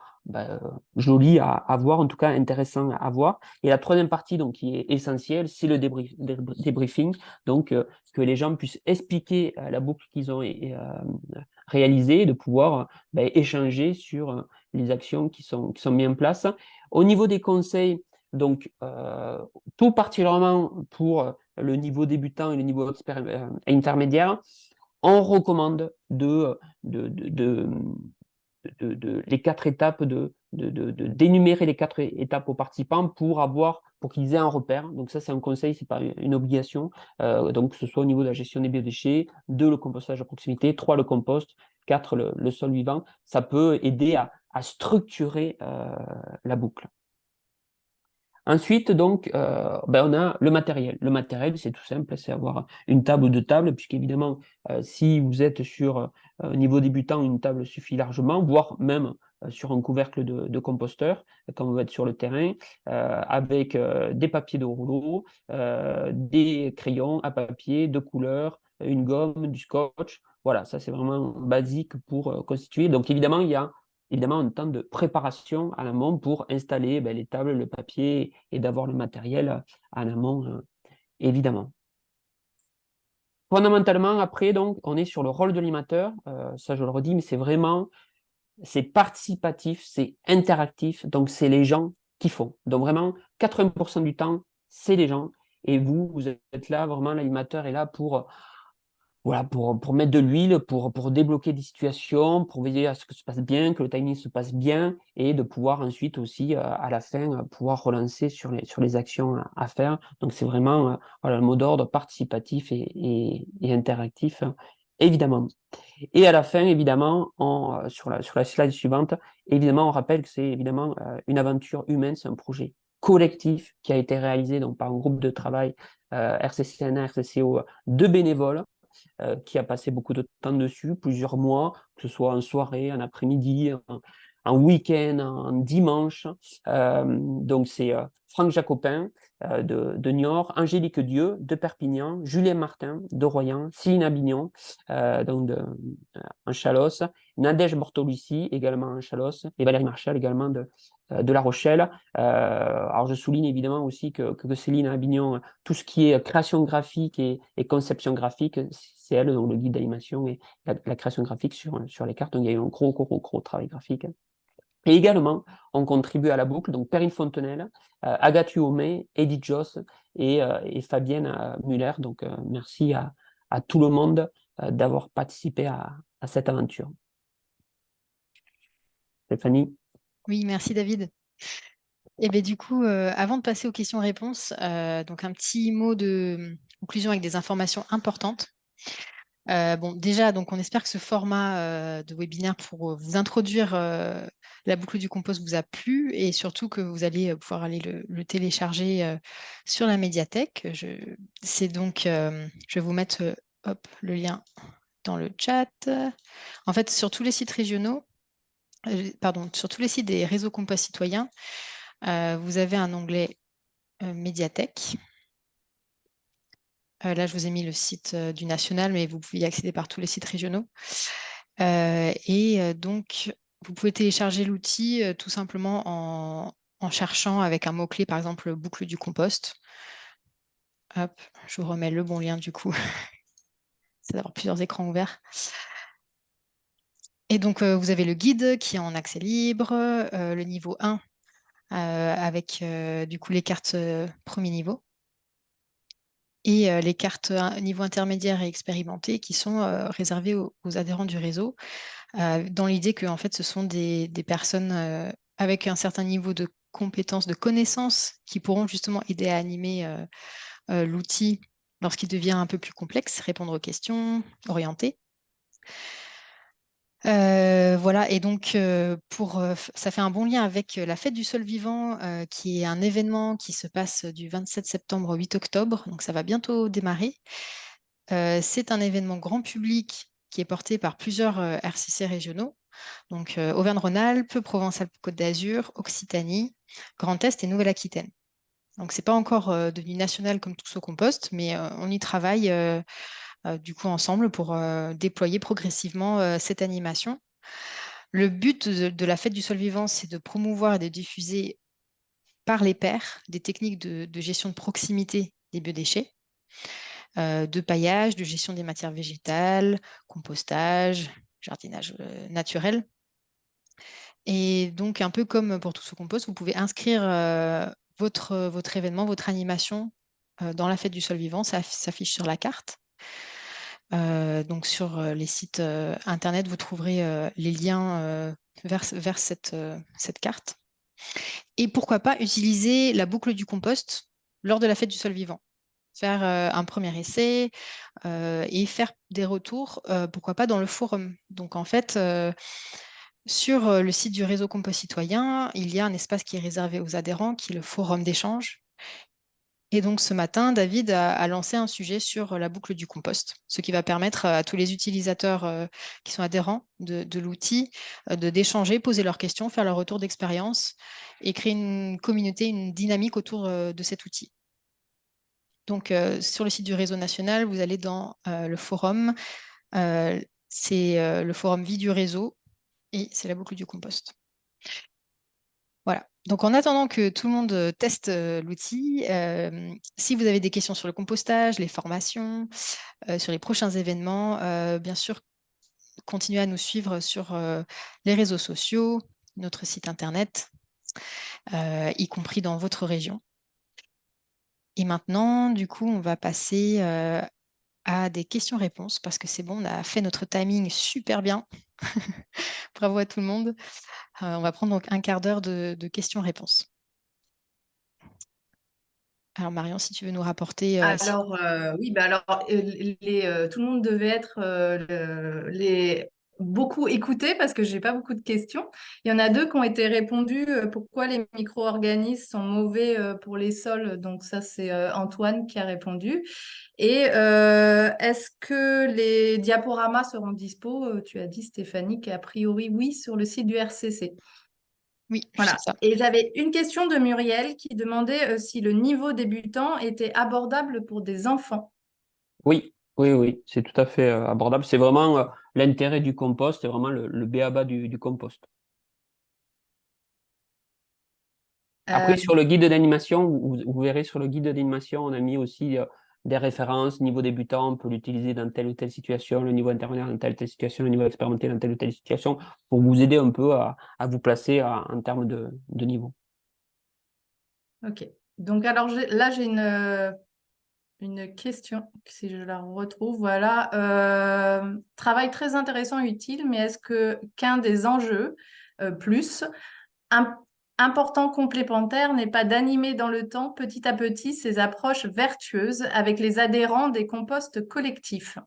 joli à voir, en tout cas intéressant à voir. Et la troisième partie, donc, qui est essentielle, c'est le débriefing, donc que les gens puissent expliquer la boucle qu'ils ont réalisée, de pouvoir échanger sur les actions qui sont mises en place. Au niveau des conseils, donc tout particulièrement pour le niveau débutant et le niveau intermédiaire, on recommande les 4 étapes, d'énumérer les 4 étapes aux participants pour qu'ils aient un repère. Donc ça, c'est un conseil, c'est pas une obligation. Donc que ce soit au niveau de la gestion des biodéchets, 2, le compostage à proximité, 3, le compost, 4, le sol vivant. Ça peut aider à structurer la boucle. Ensuite, donc, on a le matériel. Le matériel, c'est tout simple, c'est avoir une table ou 2 tables, puisqu'évidemment, si vous êtes sur niveau débutant, une table suffit largement, voire même sur un couvercle de composteur, quand vous êtes sur le terrain, avec des papiers de rouleau, des crayons à papier de couleur, une gomme, du scotch. Voilà, ça c'est vraiment basique pour constituer. Donc évidemment, il y a un temps de préparation à l'amont pour installer les tables, le papier et d'avoir le matériel à l'amont, évidemment. Fondamentalement, après, donc, on est sur le rôle de l'animateur. Ça, je le redis, mais c'est participatif, c'est interactif, donc c'est les gens qui font. Donc vraiment, 80% du temps, c'est les gens. Et vous êtes là, vraiment, l'animateur est là pour mettre de l'huile, pour débloquer des situations, pour veiller à ce que ça se passe bien, que le timing se passe bien, et de pouvoir ensuite aussi, à la fin, pouvoir relancer sur les actions à faire. Donc, c'est vraiment le mot d'ordre participatif et interactif, évidemment. Et à la fin, évidemment, sur la slide suivante, évidemment, on rappelle que c'est évidemment une aventure humaine, c'est un projet collectif qui a été réalisé donc, par un groupe de travail RCCNA, RCCO, de bénévoles. qui a passé beaucoup de temps dessus, plusieurs mois, que ce soit en soirée, en après-midi, en week-end, en dimanche. Donc c'est Franck Jacopin de Niort, Angélique Dieu de Perpignan, Julien Martin de Royan, Céline Abignon en Chalosse, Nadège Bortolucci également en Chalosse et Valérie Marchal également de La Rochelle. Alors je souligne évidemment aussi que Céline Abignon, tout ce qui est création graphique et conception graphique, c'est elle, donc le guide d'animation et la création graphique sur les cartes. Donc il y a eu un gros travail graphique. Et également, on contribue à la boucle, donc Perrine Fontenelle, Agathe Huomé, Edith Joss et Fabienne Muller. Donc merci à tout le monde d'avoir participé à cette aventure. Stéphanie? Oui, merci David. Et bien du coup, avant de passer aux questions-réponses, donc un petit mot de conclusion avec des informations importantes. Bon, déjà, donc on espère que ce format de webinaire pour vous introduire la boucle du compost vous a plu et surtout que vous allez pouvoir aller le télécharger sur la médiathèque. C'est donc, je vais vous mettre hop, le lien dans le chat. En fait, sur tous les sites régionaux, pardon, sur tous les sites des réseaux compost citoyens, vous avez un onglet médiathèque. Là, je vous ai mis le site du national, mais vous pouvez y accéder par tous les sites régionaux. Donc, vous pouvez télécharger l'outil tout simplement en cherchant avec un mot-clé, par exemple, boucle du compost. Hop, je vous remets le bon lien du coup. C'est d'avoir plusieurs écrans ouverts. Et donc, vous avez le guide qui est en accès libre, le niveau 1 avec du coup les cartes premier niveau. Et les cartes niveau intermédiaire et expérimenté qui sont réservées aux adhérents du réseau, dans l'idée que en fait, ce sont des personnes avec un certain niveau de compétences, de connaissances, qui pourront justement aider à animer l'outil lorsqu'il devient un peu plus complexe, répondre aux questions, orienter. Voilà, et donc ça fait un bon lien avec la Fête du Sol Vivant, qui est un événement qui se passe du 27 septembre au 8 octobre, donc ça va bientôt démarrer. C'est un événement grand public qui est porté par plusieurs RCC régionaux, donc Auvergne-Rhône-Alpes, Provence-Alpes-Côte d'Azur, Occitanie, Grand Est et Nouvelle-Aquitaine. Donc c'est pas encore devenu national comme Tous au compost, mais on y travaille du coup ensemble pour déployer progressivement cette animation. Le but de la Fête du Sol Vivant, c'est de promouvoir et de diffuser par les pairs des techniques de gestion de proximité des biodéchets, de paillage, de gestion des matières végétales, compostage, jardinage naturel. Et donc, un peu comme pour Tous au compost, vous pouvez inscrire votre événement, votre animation dans la Fête du Sol Vivant. Ça s'affiche sur la carte. Donc sur les sites internet, vous trouverez les liens vers cette carte. Et pourquoi pas utiliser la boucle du compost lors de la Fête du Sol Vivant. Faire un premier essai et faire des retours, pourquoi pas dans le forum. Donc en fait, sur le site du réseau Compost Citoyen, il y a un espace qui est réservé aux adhérents, qui est le forum d'échange. Et donc ce matin, David a lancé un sujet sur la boucle du compost, ce qui va permettre à tous les utilisateurs qui sont adhérents de l'outil d'échanger, poser leurs questions, faire leur retour d'expérience et créer une communauté, une dynamique autour de cet outil. Donc sur le site du réseau national, vous allez dans le forum, c'est le forum vie du réseau et c'est la boucle du compost. Voilà. Donc, en attendant que tout le monde teste l'outil, si vous avez des questions sur le compostage, les formations, sur les prochains événements, bien sûr, continuez à nous suivre sur les réseaux sociaux, notre site internet, y compris dans votre région. Et maintenant, du coup, on va passer à des questions-réponses parce que c'est bon, on a fait notre timing super bien. Bravo à tout le monde. On va prendre donc un quart d'heure de questions-réponses. Alors Marion, si tu veux nous rapporter... Alors, oui, bah alors, tout le monde devait être beaucoup écouté parce que j'ai pas beaucoup de questions. Il y en a deux qui ont été répondues. Pourquoi les micro-organismes sont mauvais pour les sols? Donc ça, c'est Antoine qui a répondu. Et est-ce que les diaporamas seront dispo? Tu as dit, Stéphanie, qu'a priori, oui, sur le site du RCC. Oui, c'est Voilà. ça. Et j'avais une question de Muriel qui demandait si le niveau débutant était abordable pour des enfants. Oui, oui, oui, c'est tout à fait abordable. C'est vraiment l'intérêt du compost, c'est vraiment le b.a.-ba du compost. Euh, Après, sur le guide d'animation, vous verrez sur le guide d'animation, on a mis aussi des références. Niveau débutant, on peut l'utiliser dans telle ou telle situation, le niveau intermédiaire dans telle ou telle situation, le niveau expérimenté dans telle ou telle situation, pour vous aider un peu à vous placer en termes de niveau. ok. Donc, alors là, j'ai une question, si je la retrouve. Voilà. Travail très intéressant et utile, mais est-ce qu'un des enjeux plus im- important complémentaire n'est pas d'animer dans le temps, petit à petit, ces approches vertueuses avec les adhérents des composts collectifs?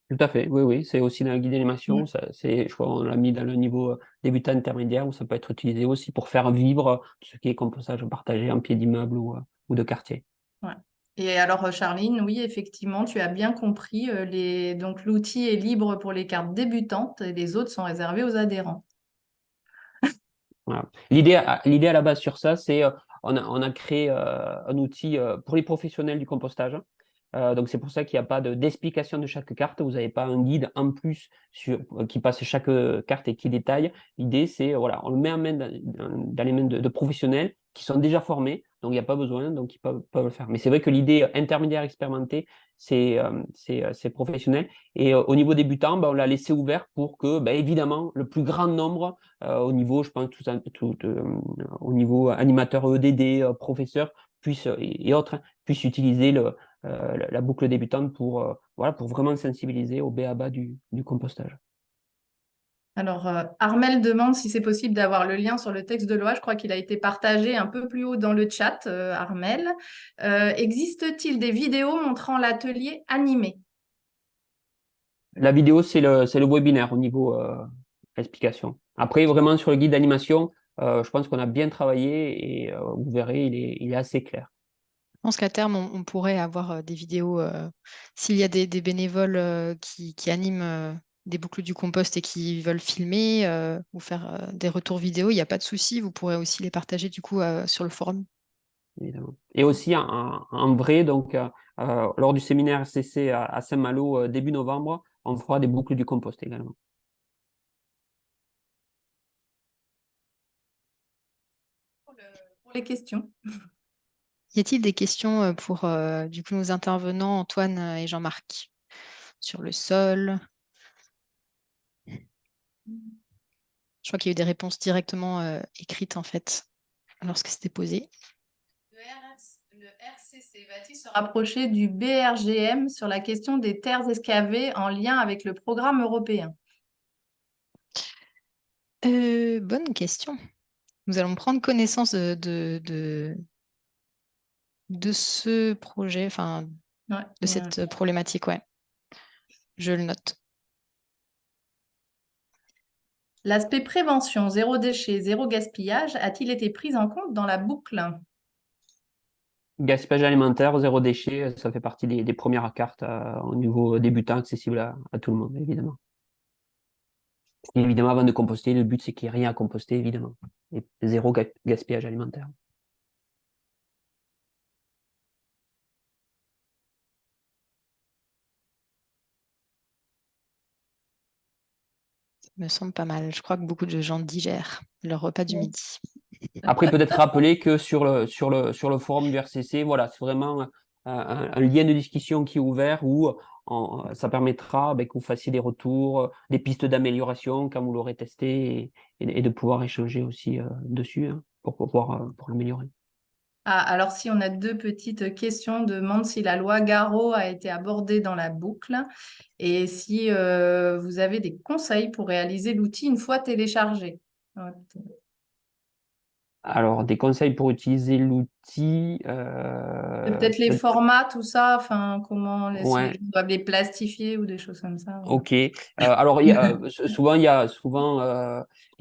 Tout à fait, oui, oui, c'est aussi dans le guide d'animation, Mm. je crois qu'on l'a mis dans le niveau débutant intermédiaire, où ça peut être utilisé aussi pour faire vivre tout ce qui est compostage partagé en pied d'immeuble ou de quartier. Ouais. Et alors, Charline, oui, effectivement, tu as bien compris. Donc, l'outil est libre pour les cartes débutantes et les autres sont réservés aux adhérents. Voilà. L'idée à la base sur ça, c'est on a créé un outil pour les professionnels du compostage. Donc c'est pour ça qu'il n'y a pas d'explication de chaque carte. Vous n'avez pas un guide en plus qui passe chaque carte et qui détaille. L'idée, c'est voilà, on le met en main dans les mains de professionnels qui sont déjà formés. Donc il n'y a pas besoin, donc ils peuvent le faire. Mais c'est vrai que l'idée intermédiaire expérimentée, c'est professionnel. Et au niveau débutant, ben, on l'a laissé ouvert pour que, ben, évidemment, le plus grand nombre au niveau, je pense, au niveau animateur EDD, professeur, et autres, puissent utiliser la boucle débutante voilà, pour vraiment sensibiliser au b.a.-ba du compostage. Alors, Armel demande si c'est possible d'avoir le lien sur le texte de loi. Je crois qu'il a été partagé un peu plus haut dans le chat, Armel. Existe-t-il des vidéos montrant l'atelier animé? La vidéo, c'est le webinaire au niveau explication. Après, vraiment, sur le guide d'animation, je pense qu'on a bien travaillé et vous verrez, il est assez clair. Je pense qu'à terme, on pourrait avoir des vidéos, s'il y a des bénévoles qui animent des boucles du compost et qui veulent filmer ou faire des retours vidéo, il n'y a pas de souci. Vous pourrez aussi les partager du coup sur le forum. Évidemment. Et aussi en vrai, donc lors du séminaire RCC à Saint-Malo début novembre, on fera des boucles du compost également. Pour les questions. Y a-t-il des questions pour du coup nos intervenants Antoine et Jean-Marc sur le sol? Je crois qu'il y a eu des réponses directement écrites en fait lorsque c'était posé. Le RCC va-t-il se rapprocher du BRGM sur la question des terres excavées en lien avec le programme européen? Bonne question. Nous allons prendre connaissance de ce projet, enfin Ouais, de cette problématique, ouais. Je le note. L'aspect prévention, zéro déchet, zéro gaspillage, a-t-il été pris en compte dans la boucle? Gaspillage alimentaire, zéro déchet, ça fait partie des premières cartes au niveau débutant, accessible à tout le monde, évidemment. Et évidemment, avant de composter, le but, c'est qu'il n'y ait rien à composter, évidemment. Et zéro gaspillage alimentaire. Ça me semble pas mal. Je crois que beaucoup de gens digèrent leur repas du midi. Après, peut-être rappeler que sur le forum du RCC, voilà, c'est vraiment un lien de discussion qui est ouvert où ça permettra que vous fassiez des retours, des pistes d'amélioration quand vous l'aurez testé et de pouvoir échanger aussi dessus pour l'améliorer. Ah, alors, si on a deux petites questions, demande si la loi Garot a été abordée dans la boucle et si vous avez des conseils pour réaliser l'outil une fois téléchargé. Alors, des conseils pour utiliser l'outil. Peut-être les formats, tout ça, enfin, si les Ouais, gens doivent les plastifier ou des choses comme ça. ok. Alors, il y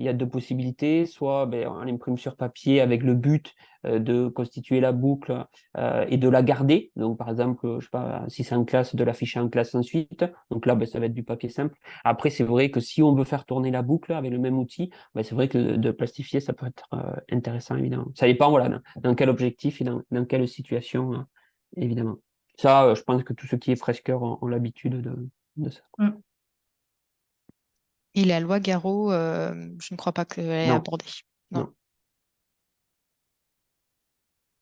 a deux possibilités. Soit ben, on l'imprime sur papier avec le but de constituer la boucle et de la garder. Donc, par exemple, je sais pas, si c'est en classe, de l'afficher en classe ensuite. Donc là, ben, ça va être du papier simple. Après, c'est vrai que si on veut faire tourner la boucle avec le même outil, ben, c'est vrai que de plastifier, ça peut être intéressant, évidemment. Ça dépend, voilà, dans quel objectif et dans quelle situation, évidemment. Ça, je pense que tous ceux qui est fresqueurs ont l'habitude de ça. Mm. Et la loi Garot, je ne crois pas qu'elle est Non, abordée. Non. non.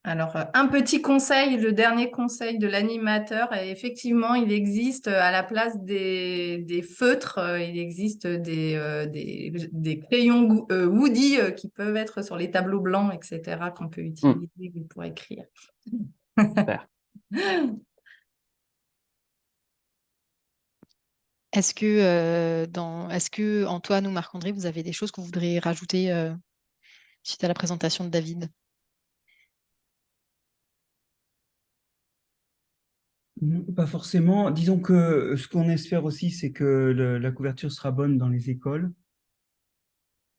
Alors, un petit conseil, le dernier conseil de l'animateur, effectivement, il existe à la place des feutres, il existe des crayons Woody qui peuvent être sur les tableaux blancs, etc., qu'on peut Hmm, utiliser pour écrire. super. Est-ce que Antoine ou Marc-André, vous avez des choses que vous voudriez rajouter suite à la présentation de David? Non, pas forcément. Disons que ce qu'on espère aussi, c'est que la couverture sera bonne dans les écoles,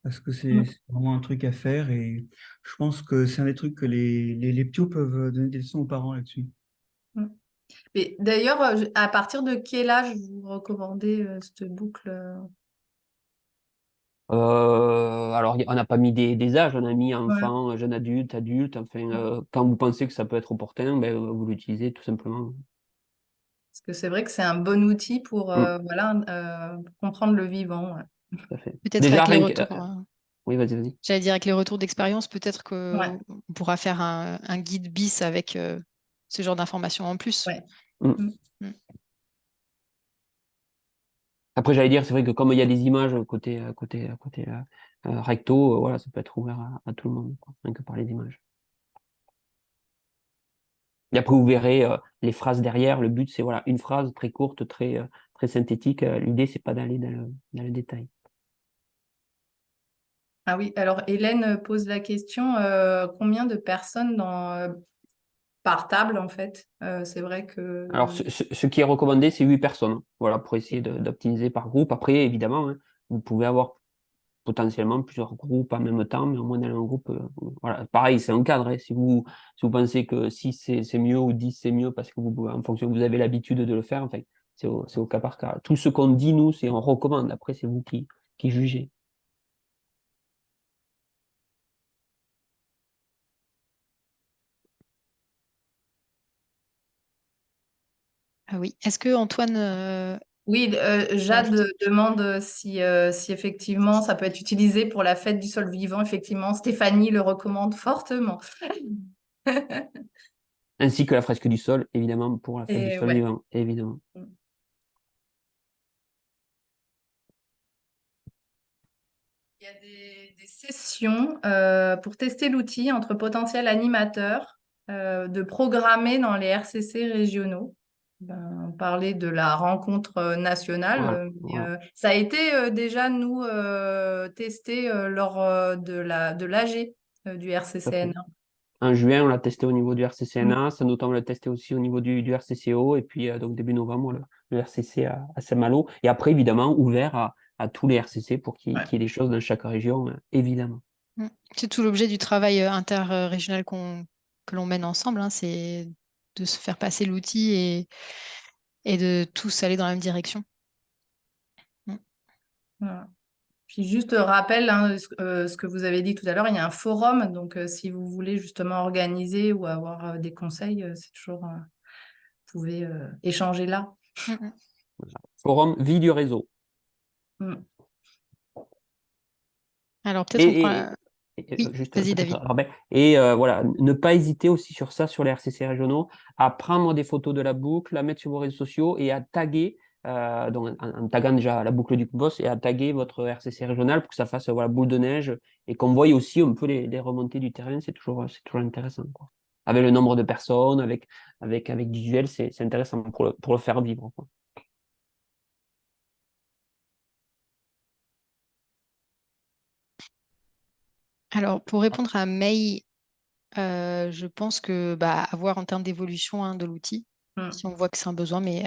parce que c'est vraiment un truc à faire et je pense que c'est un des trucs que les ptios peuvent donner des leçons aux parents là-dessus. Mm. Et d'ailleurs, à partir de quel âge vous recommandez cette boucle? Alors, on n'a pas mis des âges, on a mis Ouais. enfant, jeune adulte, adulte. Enfin, quand vous pensez que ça peut être opportun, ben, vous l'utilisez tout simplement. Parce que c'est vrai que c'est un bon outil pour Hmm, voilà, pour comprendre le vivant. Ouais. tout à fait. Peut-être Déjà, avec les rien que. retours, Oui, vas-y, vas-y. j'allais dire avec les retours d'expérience, peut-être Ouais. qu'on pourra faire un guide bis avec ce genre d'informations en plus. Ouais. Hmm. Mm. Mm. Après, j'allais dire, c'est vrai que comme il y a des images côté recto, voilà, ça peut être ouvert à tout le monde, quoi, rien que par les images. Et après, vous verrez les phrases derrière. Le but, c'est voilà, une phrase très courte, très synthétique. L'idée, c'est pas d'aller dans le détail. Ah oui, alors Hélène pose la question, combien de personnes par table en fait? C'est vrai Alors, que ce qui est recommandé, c'est 8 personnes. Voilà, pour essayer d'optimiser par groupe. Après, évidemment, hein, vous pouvez avoir potentiellement plusieurs groupes en même temps, mais au moins dans un groupe, voilà. Pareil, c'est un cadre, hein. Si vous pensez que 6 c'est mieux ou 10 c'est mieux parce que en fonction vous avez l'habitude de le faire, enfin, c'est au cas par cas. Tout ce qu'on dit, nous, c'est on recommande. Après, c'est vous qui jugez. Ah oui. Est-ce que Antoine oui, veut Jade ajouter quelque chose? demande si effectivement ça peut être utilisé pour la fête du sol vivant. Effectivement, Stéphanie le recommande fortement. Ainsi que la fresque du sol, évidemment, pour la fête du Et sol ouais. vivant, évidemment. Il y a des sessions pour tester l'outil entre potentiels animateurs, de programmer dans les RCC régionaux. Ben, parler de la rencontre nationale, Voilà, voilà, ça a été déjà, nous, testé lors de l'AG du tout à fait. RCCN. En juin, on l'a testé au niveau du Mm. RCCNA, ça notamment on l'a testé aussi au niveau du RCCO, et puis donc début novembre, le RCC à Saint-Malo. Et après, évidemment, ouvert à tous les RCC pour Ouais. qu'il y ait des choses dans chaque région, évidemment. Mm. C'est tout l'objet du travail interrégional que l'on mène ensemble, hein, c'est de se faire passer l'outil et de tous aller dans la même direction. Mm. Voilà. Puis juste rappel, hein, ce que vous avez dit tout à l'heure, il y a un forum, donc si vous voulez justement organiser ou avoir des conseils, c'est toujours, vous pouvez échanger là. Mm, mm. Forum Vie du réseau. Mm. Alors peut-être on prend Et, la... Oui, juste vas-y peut-être David. rappel. Et voilà, ne pas hésiter aussi sur ça, sur les RCC régionaux, à prendre des photos de la boucle, la mettre sur vos réseaux sociaux et à taguer, donc en taguant déjà la boucle du compost et à taguer votre RCC régional pour que ça fasse voilà, boule de neige et qu'on voie aussi un peu les remontées du terrain. C'est toujours intéressant, quoi. Avec le nombre de personnes, avec visuel, c'est intéressant pour le faire vivre, quoi. Alors, pour répondre à May, je pense que à voir en termes d'évolution de l'outil, si on voit que c'est un besoin, mais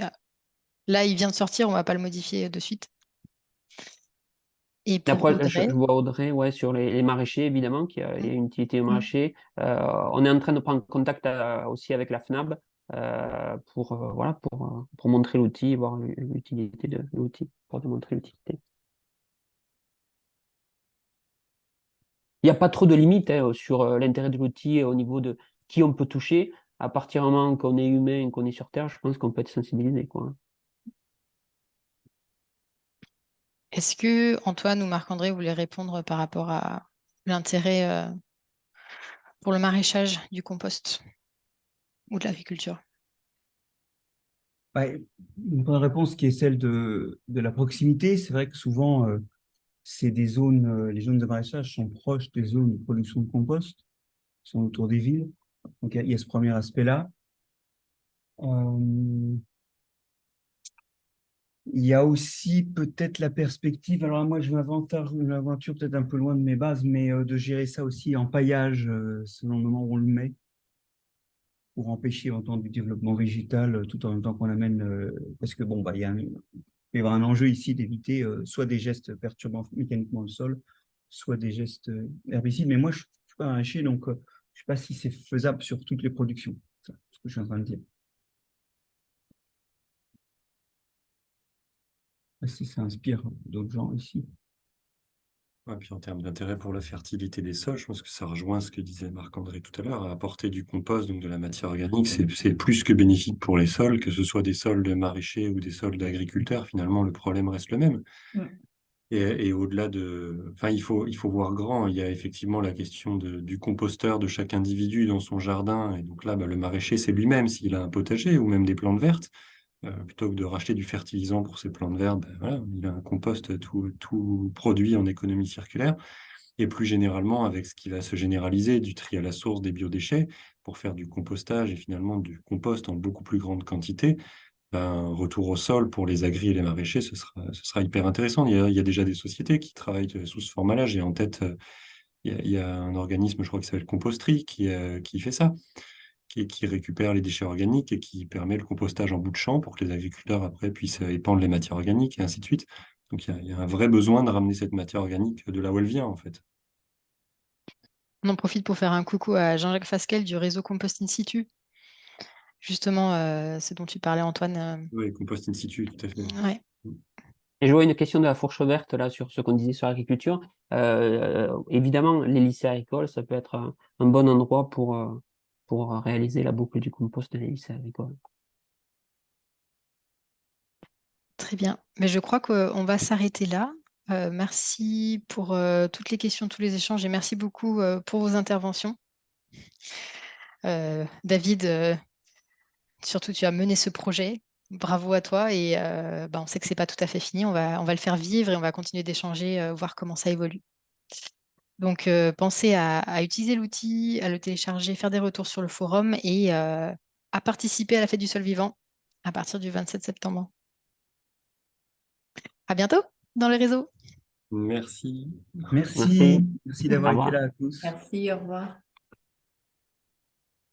là, il vient de sortir, on ne va pas le modifier de suite. Et pour Après, Audrey, je vois Audrey, ouais, sur les maraîchers, évidemment, il y a une utilité au Mm. maraîcher. On est en train de prendre contact aussi avec la FNAB voilà, pour montrer l'outil, voir l'utilité de l'outil, pour démontrer l'utilité. Il n'y a pas trop de limites sur l'intérêt de l'outil au niveau de qui on peut toucher. À partir du moment qu'on est humain, qu'on est sur Terre, je pense qu'on peut être sensibilisé, quoi. est-ce que Antoine ou Marc-André voulaient répondre par rapport à l'intérêt pour le maraîchage du compost ou de l'agriculture? Une bonne réponse qui est celle de la proximité. C'est vrai que souvent, c'est des zones, les zones de maraîchage sont proches des zones de production de compost, sont autour des villes. Donc, il y a ce premier aspect-là. Il y a aussi peut-être la perspective, alors moi je m'aventure peut-être un peu loin de mes bases, mais de gérer ça aussi en paillage selon le moment où on le met, pour empêcher autant du développement végétal tout en même temps qu'on amène, parce que bon, il y aura un enjeu ici d'éviter soit des gestes perturbant mécaniquement le sol, soit des gestes herbicides. Mais moi je ne suis pas maraîcher, donc je ne sais pas si c'est faisable sur toutes les productions. C'est ce que je suis en train de dire. Si ça inspire d'autres gens ici. Ouais, puis en termes d'intérêt pour la fertilité des sols, je pense que ça rejoint ce que disait Marc-André tout à l'heure. Apporter du compost, donc de la matière organique, c'est plus que bénéfique pour les sols, que ce soit des sols de maraîchers ou des sols d'agriculteurs. Finalement, le problème reste le même. Et au-delà de... Enfin, il faut voir grand. Il y a effectivement la question du composteur de chaque individu dans son jardin. Et donc là, le maraîcher, c'est lui-même, s'il a un potager ou même des plantes vertes. Plutôt que de racheter du fertilisant pour ses plantes vertes, voilà, il a un compost tout produit en économie circulaire. Et plus généralement, avec ce qui va se généraliser, du tri à la source des biodéchets, pour faire du compostage et finalement du compost en beaucoup plus grande quantité, un retour au sol pour les agris et les maraîchers, ce sera hyper intéressant. Il y a déjà des sociétés qui travaillent sous ce format-là. J'ai en tête, il y a un organisme, je crois, qui s'appelle Composterie, qui fait ça, qui récupère les déchets organiques et qui permet le compostage en bout de champ pour que les agriculteurs après puissent épandre les matières organiques et ainsi de suite. Donc il y a un vrai besoin de ramener cette matière organique de là où elle vient, en fait. On en profite pour faire un coucou à Jean-Jacques Fasquelle du réseau Compost In Situ. Justement, ce dont tu parlais, Antoine. Oui, compost in situ, tout à fait. Ouais. Et je vois une question de la fourche verte là sur ce qu'on disait sur l'agriculture. Évidemment, les lycées agricoles, ça peut être un bon endroit pour réaliser la boucle du compost des lycées agricoles. Très bien. Mais je crois qu'on va s'arrêter là. Merci pour toutes les questions, tous les échanges et merci beaucoup pour vos interventions. David, surtout tu as mené ce projet. Bravo à toi et on sait que c'est pas tout à fait fini. On va le faire vivre et on va continuer d'échanger, voir comment ça évolue. Donc pensez à utiliser l'outil, à le télécharger, faire des retours sur le forum et à participer à la fête du sol vivant à partir du 27 septembre. À bientôt dans les réseaux. Merci. Merci Merci. d'avoir Au été revoir. là à tous. Merci, au revoir.